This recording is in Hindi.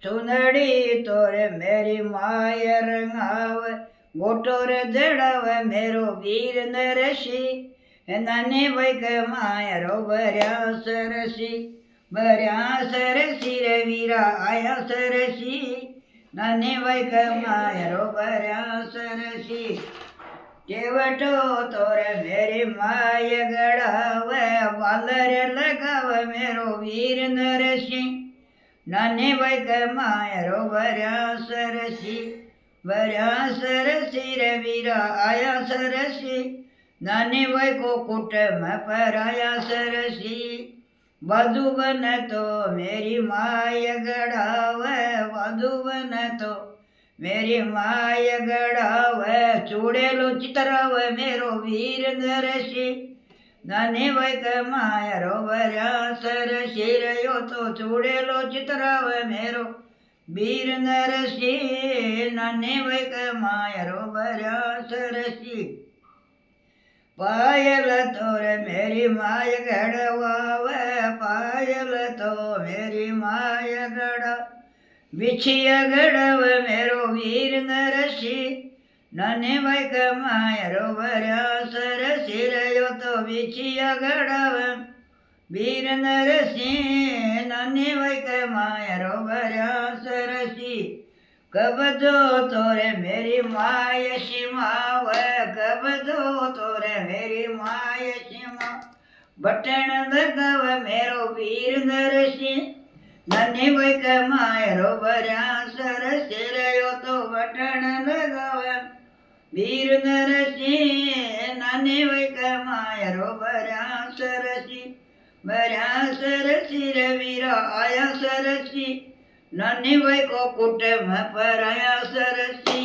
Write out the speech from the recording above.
चुनड़ी तोरे मेरी माय रंगाव गोटोर जड़ाव मेरो वीर नरसी नानी वैक मायरो बर्या सरसी रे वीरा आया सरसी नानी वैक मायरो बर्या सरसी केवटो तोरे मेरी माय गड़ाव बालर लगाव मेरो वीर नरसी नानी वैक मायरो बर्या सरसी रे वीरा आया सरसी नानी वैको कुटुंब पराया सरसी वधुवन तो मेरी माय गड़ाव वधुवन तो मेरी माय गड़ाव चूड़ेलो चितराव मेरो वीर नरसी नानी वैक मायरो बर्या सरसी रयो तो चूड़ेलो चितराव मेरो वीर नरसी नानी वैक मायरो बर्या सरसी पायल तोरे मेरी माय गड़वाव पायल तो मेरी माय गड़ा बिछिया गड़व मेरो वीर नरसी नानी वैक मायरो बर्या सरसी रयो तो बिछिया गड़व वीर नरसी नानी वैक मायरो बर्या सरसी कबजो तोरे मेरी माय शिमाव कबजो तोरे मेरी माय शिमा बटन लगाव मेरो वीर नरसी नानी वैक मायरो बर्या सरसी रयो तो बटन लगाव वीर नरसी नानी वैक मायरो बर्या सरसी रे वीरा आया सरसी नानी वैको कुटुंब पराया सरसी।